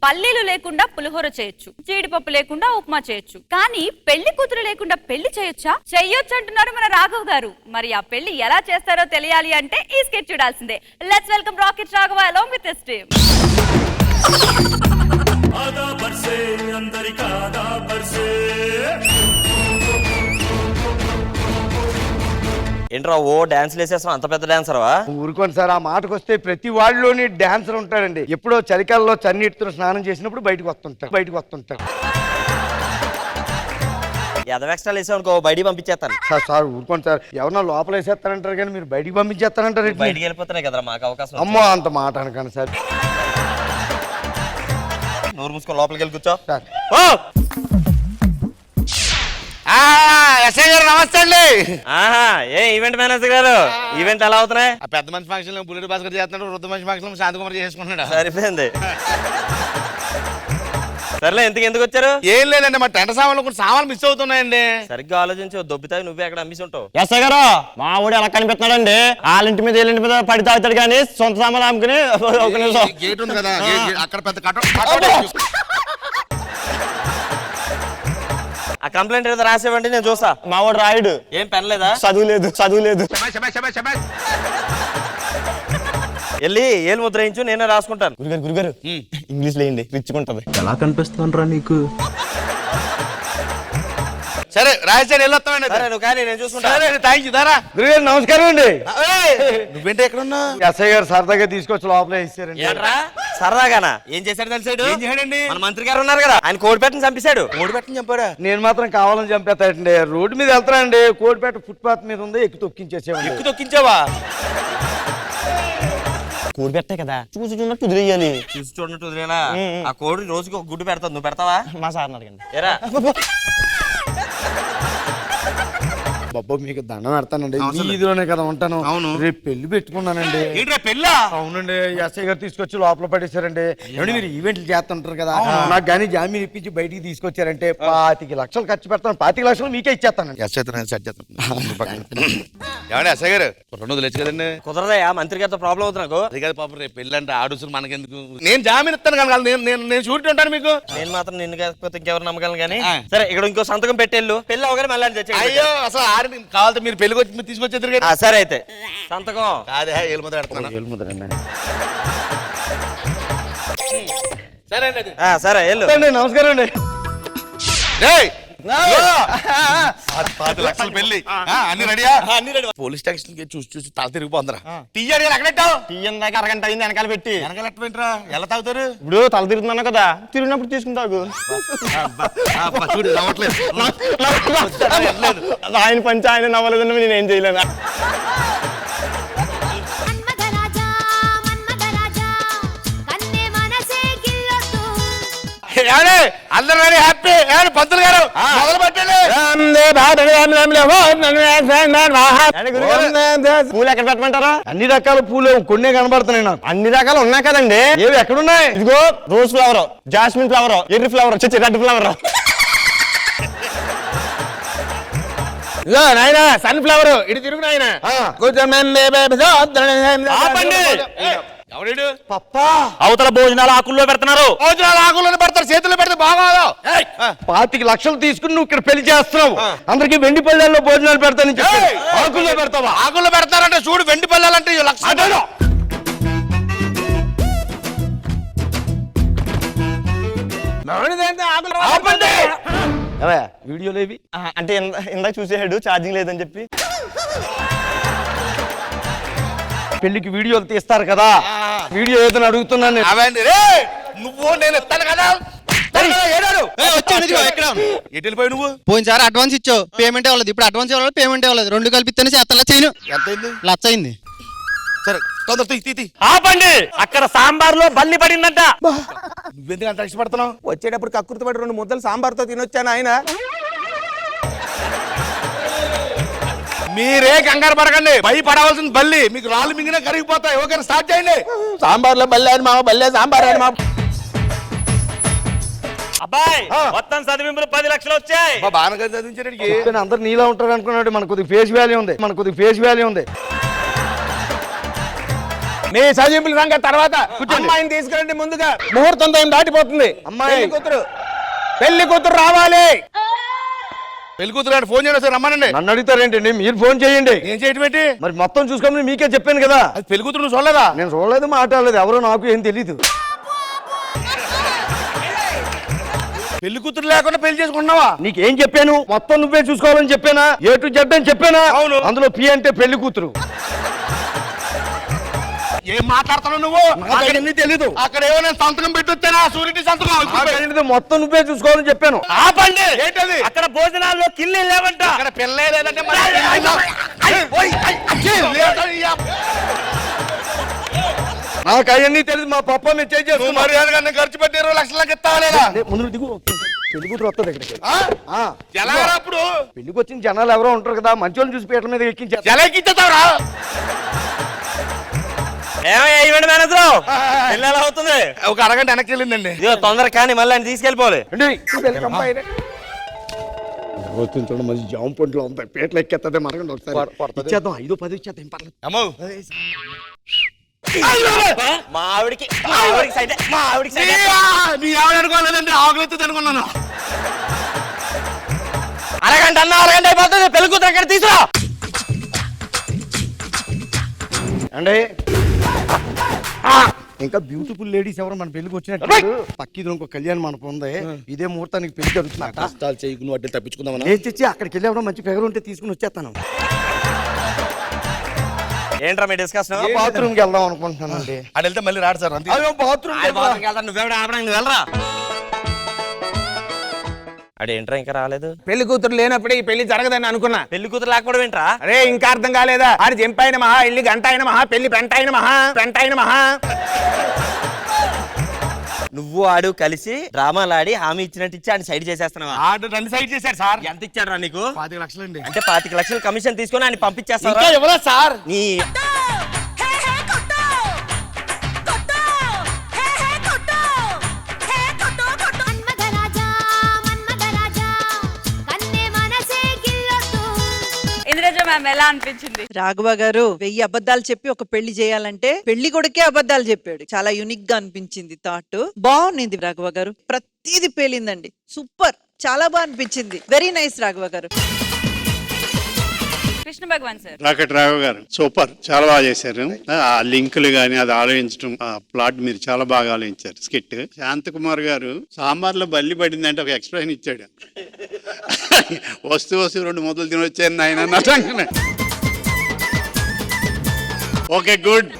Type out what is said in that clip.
పల్లీలు లేకుండా పులిహోర చేయొచ్చు, జీడిపప్పు లేకుండా ఉప్మా చేయొచ్చు, కానీ పెళ్లి కూతురు లేకుండా పెళ్లి చేయొచ్చా? చెయ్యొచ్చు అంటున్నారు మన రాఘవ్ గారు. మరి ఆ పెళ్లి ఎలా చేస్తారో తెలియాలి అంటే ఈ స్కెచ్ చూడాల్సిందే. Let's welcome rocket Raghava along with his team. आधा बरसे अंदर का आधा बरसे ఏంట్రా ఓ డాన్స్ వేసేస్తాం, అంత పెద్ద డాన్సర్వా? ఊరుకోండి సార్, ఆ మాటకు వస్తే ప్రతి వాళ్ళలోని డాన్సర్ ఉంటాడండి. ఎప్పుడో చలికాలంలో చన్నీటితో స్నానం చేసినప్పుడు బయటకు వస్తుంటాడు. ఎదవెక్స్ట్రా వేసావు అనుకో బయటికి పంపించేస్తాను. సార్ ఊరుకోండి సార్, ఎవరన్నా లోపల వేసేస్తారంటారు కానీ మీరు బయటికి పంపించేస్తారంటారు. బయటికి వెళ్ళిపోతున్నాయి కదరా మాకు అవకాశం. అమ్మో అంత మాట అనకండి సార్. నోరు మూసుకొని లోపలికి వెళ్ళి కూర్చో. సార్ ఎస్ఐ గారు నమస్తే అండి. ఆహా, ఏ ఈవెంట్ మేనేజర్ గారు, ఈవెంట్ ఎలా అవుతున్నాయి? ఆ పెద్ద మనిషి ఫంక్షన్ బుల్లెట్ భాస్కర్ చేస్తున్నాడు, వృద్ధ మనిషి ఫంక్షన్ శాంతకుమార్ చేసుకుంటున్నాడు. సరిపోయింది. సర్లే, ఎందుకు వచ్చారు? ఏం లేదండి, మా టెంట సామాన్లు కొన్ని సామాన్లు మిస్ అవుతున్నాయండి. సరిగ్గా ఆలోచించు, దొబ్బితాయి నువ్వే అక్కడ అమ్మిసి ఉంటావు. ఎస్ఐ గారు, మా ఊడు ఎలా కనిపిస్తున్నాడండి? వాళ్ళింటి మీద వీళ్ళింటి మీద పడి తాగుతాడు కానీ సొంత సామాన్లు అమ్ముకుని ఒక నిమిషం. గేట్ ఉంది కదా, అక్కడ పెద్ద కట్ట. ఆ కంప్లైంట్ ఏదో రాసేవండి, నేను చూస్తా. మా వాడు రాయుడు. ఏం పెన్ లేదా? చదువు లేదు. వెళ్ళి ఏలు ముద్రయించు, నేనే రాసుకుంటాను. గురుగారు ఇంగ్లీష్ లేండి, రిచ్చుకుంటది. ఎలా కనిపిస్తుండ్రా నీకు? సరే రాజస్థాన్ వెళ్ళొస్తామండి. సరే నువ్వు కానీ నేను చూసుకుంటా. Thank you. దారా గురుగారు నమస్కారం అండి. నువ్వేంటి ఎక్కడున్నా? ఎస్ఐ గారు సరదాగా తీసుకొచ్చి లోపల వేసారండి. ఏంట్రా సరదాగానా? ఏం చేశాడు తెలిసాడు? ఏం చేశాడండి? మన మంత్రి గారు ఉన్నారు కదా, ఆయన కోడిపెట్టని చంపేశాడు. ఓడిపెట్టని చంపాడా? నేను మాత్రం కావాలని చంపేస్తాడండి. రోడ్డు మీద వెళ్తానండి, కోడిపేట ఫుట్పాత్ మీద ఉంది, ఎక్కి తొక్కించేసేవాడి. ఎక్కు తొక్కించావా? కూడి పెట్టే కదా, చూసి చూడట్టు వదిలేయాలి. చూసి చూడనట్టు వదిలేనా? ఆ కోడి రోజుకి ఒక గుడ్డు పెడతావు, నువ్వు పెడతావా? మా సార్ని అడగండి. ఏరా బాబా మీకు దండం పెడతానండి, వీధిలోనే కదా ఉంటాను. అవును. రేపు పెళ్లి పెట్టుకున్నానండి. ఏంట్రా పెళ్ళా? అవునండి, ఎస్ఐ గారు తీసుకొచ్చి లోపల పడేశారండి. ఏమండి మీరు ఈవెంట్లు చేస్తుంటారు కదా, నాకు కానీ జామీన్ ఇప్పించి బయటికి తీసుకొచ్చారంటే 25 లక్షలు ఖర్చు పెడతాను, 25 లక్షలు మీకే ఇచ్చేస్తానండి. ఏమండి ఎస్ఐ గారు, 2 వదిలేచ్చు కదండి. కుదరదయా, మంత్రి గారితో ప్రాబ్లం అవుతుంది నాకు. అది కాదు పాపం, రేపు పెళ్ళి అంటే ఆడుసులు మనకెందుకు? నేను జామీన్ ఇస్తాను కనుక నేను షూరిటీ ఉంటాను మీకు. నేను మాత్రం నిన్ను కాకపోతే ఇంకెవరు నమ్మగలను కానీ. సరే ఇక్కడ ఇంకో సంతకం పెట్టేళ్ళు, పెళ్ళి అవగానే మళ్ళీ తెచ్చే. అయ్యో అసలు కావాలంటే మీరు పెళ్లికి వచ్చి మీరు తీసుకొచ్చేద్దరు కదా. సరే అయితే సంతకం. అదే ఏళ్ళు ముద్ర పెడుతున్నాను. సరే అండి. సరే వెళ్ళు. నమస్కారం అండి. 10 లక్షలు పెళ్లి అన్ని రెడీయా? పోలీస్ స్టేషన్ కి చూసి తల తిరిగిపోందరా. తీయడి ఎక్కడెట్టావు? తీయన్ దాకా అరగంట అయింది వెనకాల పెట్టి. వెనకాల ఎట్టరా ఎలా తాగుతారు? ఇప్పుడు తల తిరుగుతున్నాను కదా, తిరిగినప్పుడు తీసుకుని తాగు. చూడు రావట్లేదు. ఆయన పంచి ఆయన నవ్వలేదని నేనేం చేయలేనా? అందరూ రెడీ, హ్యాపీ. పంతులు గారు మొదలు పెట్టండి. పూలు ఎక్కడ పెట్టమంటారా? అన్ని రకాల పూలు కొన్నే కనబడుతున్నాయి నాకు. అన్ని రకాలు ఉన్నాయి కదండి. ఏవి ఎక్కడున్నాయి? ఇదిగో రోజ్ ఫ్లవర్, జాస్మిన్ ఫ్లవర్, ఎర్రి ఫ్లవర్, రెడ్ ఫ్లవర్. నాయన సన్ ఫ్లవర్ ఇటు తిరుగు నాయన. ఎవడు పప్పా, అవతల భోజనాలు ఆకుల్లో పెడుతున్నారు. భోజనాలు ఆకుల్లో పెడతారు, చేతుల్లో పెడితే బాగోదు. 25 లక్షలు తీసుకుని నువ్వు ఇక్కడ పెళ్లి చేస్తున్నావు, అందరికి వెండి పళ్ళల్లో భోజనాలు పెడతానని చెప్పి ఆకుల్లో పెడతావా? ఆకుల్లో పెడతారంటే చూడు, వెండి పళ్ళాలంటే లక్ష. వీడియోలు ఏవి అంటే ఇందాక చూసేసాడు ఛార్జింగ్ లేదని చెప్పి. పెళ్లికి వీడియోలు తీస్తారు కదా, వీడియో ఏదైనా అడుగుతున్నాను నేను. అవండి నువ్వు నేను ఇస్తాను కదా. ఎటు నువ్వు పోయినసారి అడ్వాన్స్ ఇచ్చావు, పేమెంట్ ఇవ్వలేదు. ఇప్పుడు అడ్వాన్స్ ఇవ్వలేదు, పేమెంట్ ఇవ్వలేదు. 2 కలిపితేనే చేస్తా. చేయను. ఎంత అయింది? లక్ష అయింది. సరే తొందర తీ. ఆపండి, అక్కడ సాంబార్ లో బల్లి పడిందంట. నువ్వెందుకు అంత ఇష్టపడుతున్నావు? వచ్చేటప్పుడు కక్కుర్తి పడి 2 ముద్దలు సాంబార్తో తినొచ్చాను ఆయన. మీరే కంగారు పడకండి, భయపడవలసింది బల్లి. మీకు రాళ్ళు మింగినా కరిగిపోతాయి. ఓకే స్టార్ట్ చేయండి. సాంబార్లో బల్లే అని మామ, బల్లే సాంబార్ అని మామ. అబ్బాయి మొత్తం చదివింపులు 10 లక్షలు వచ్చాయి. బాగా చదివించాడు. అందరు నీలా ఉంటారు అనుకున్నాడు. మన కొద్దిగా ఫేస్ వాల్యూ ఉంది. మీ చదివింపుల సంగతి తర్వాత అమ్మాయిని తీసుకురండి ముందుగా ముహూర్తం టైం దాటిపోతుంది. అమ్మాయి. పెళ్లి కూతురు రావాలి. పెళ్లి కూతురు ఫోన్ చేయండి సార్, రమ్మనండి. నన్ను అడుగుతారేంటండి, మీరు ఫోన్ చేయండి. ఏం చేయటం ఏంటి? మరి మొత్తం చూసుకోమని మీకే చెప్పాను కదా. అది పెళ్లి కూతురు నువ్వు చూడలేదా? నేను చూడలేదు, మాట్లాడలేదు, ఎవరో నాకు ఏం తెలీదు. పెళ్లి కూతురు లేకుండా పెళ్లి చేసుకుంటున్నావా? నీకేం చెప్పాను? మొత్తం నువ్వే చూసుకోవాలని చెప్పానా? ఏ టు జెడ్ అని చెప్పానా? అవును. అందులో పి అంటే పెళ్లి కూతురు. ఏం మాట్లాడుతున్నావు నువ్వు? నాకన్నీ తెలీదు. అక్కడ ఏమో నేను సంతకం పెట్టొచ్చానా? సూరిటీ సంతకం. నాకనేది మొత్తం నువ్వే చూసుకోవాలని చెప్పాను. ఆపండి. ఏంటది? అక్కడ భోజనాల్లో కిల్లి లేవంట. అక్కడ పిల్లే లేదంటే మరి నాకు అవన్నీ తెలియదు, మా పప్ప మేము నువ్వు చేసేస్తున్నాం. మర్యాదగా ఖర్చు పెట్టి 20 లక్షలకి ఇస్తావా లేదా? ముందు దిగు, పెళ్లి కూతురు వస్తుంది ఇక్కడికి. ఆ? ఎలా రా అప్పుడు? పెళ్లికి వచ్చిన జనాలు ఎవరో ఉంటారు కదా, మంచి వాళ్ళని చూసి పీటల మీద ఎక్కించారు. ఎలా ఎక్కించేస్తావురా? ఏమయ్యా ఈవెంట్ మేనేజర్, పెళ్ళి ఎలా అవుతుంది? ఒక అరగంట వెనక్కి వెళ్ళిందండి. ఇదిగో తొందర కానీ మళ్ళీ ఆయన తీసుకెళ్ళిపోవాలి. వస్తుంది చూడండి, మంచి జామ పండ్లు ఉంటాయి, పీటలు ఎక్కేస్తుంది, మరగండి ఒకసారి ఇచ్చేద్దాం. 5-10 ఇచ్చేద్దాం, పర్లేదు. అమ్మో మా ఆవిడికి సైడ్, మా ఆవిడికి సైడ్. నీ ఆవిడ అనుకోలేదండి, ఆకులెత్తుంది అనుకున్నాను. అరగంట అయిపోతుంది, పెళ్లి కూతురు అక్కడ తీసుకురా. అంటే ఇంకా బ్యూటిఫుల్ లేడీస్ ఎవరు మన పెళ్లికి వచ్చినట్టు. పక్కిది ఇంకో కళ్యాణ మండపం ఉంది, ఇదే ముహూర్తానికి పెళ్లి జరుగుతుంది. కష్టాలు చేయకు, నువ్వు అడ్డు తప్పించుకుందామని. నేను తెచ్చి అక్కడికి వెళ్ళి ఎవడో మంచి ఫిగర్ ఉంటే తీసుకుని వచ్చేస్తాను. ఏంట్రా మీ డిస్కషన్? బాత్రూమ్కి వెళ్దాం అనుకుంటున్నానండి. అటు వెళ్తే మళ్ళీ రాడు సార్. అంతే. బాత్రూమ్ నువ్వెవడ ఆపడానికి నువ్వు వెళ్ళరా. అడేంట్రా ఇంకా రాలేదు? పెళ్లి కూతురు లేనప్పుడే ఈ పెళ్లి జరగదని అనుకున్నా. పెళ్లి కూతురు లేకపోవడం ఏంట్రా? అరే ఇంకా అర్థం కాలేదా? ఆడి జంపైన మహా, ఇల్లు గంట అయిన మహా, పెళ్లి పెంట అయిన మహా, పెంట అయిన మహా. నువ్వు ఆడు కలిసి డ్రామాలు ఆడి హామీ ఇచ్చినట్టు ఇచ్చి ఆయన సైడ్ చేసేస్తున్నావా? ఆడు 2 సైడ్ చేశారు సార్. ఎంత ఇచ్చాడు నీకు? 25 లక్షలండి. అంటే 25 లక్షలు కమిషన్ తీసుకొని ఆయన పంపించేస్తావా? ఇంకా ఇవ్వలేదు సార్. నీ ఇంద్రజ మ్యామ్ ఎలా అనిపించింది? రాఘవ గారు 1000 అబద్ధాలు చెప్పి ఒక పెళ్లి చేయాలంటే పెళ్లి కొడుకే అబద్ధాలు చెప్పాడు. చాలా యూనిక్ గా అనిపించింది థాట్. బాగుంది రాఘవ గారు, ప్రతిదీ పేలిందండి. సూపర్, చాలా బాగా అనిపించింది. వెరీ నైస్ రాఘవ గారు. కృష్ణ భగవాన్ సార్. రాకెట్ రాఘవ్ గారు సూపర్, చాలా బాగా చేశారు. ఆ లింకులు గానీ అది ఆలోచించడం, ఆ ప్లాట్ మీరు చాలా బాగా ఆలోచించారు. స్కిట్ శాంతకుమార్ గారు సాంబార్లో బల్లి పడిందంటే ఒక ఎక్స్ప్రెషన్ ఇచ్చాడు. వస్తూ 2 ముద్దలు తినొచ్చాను ఆయన. Okay good.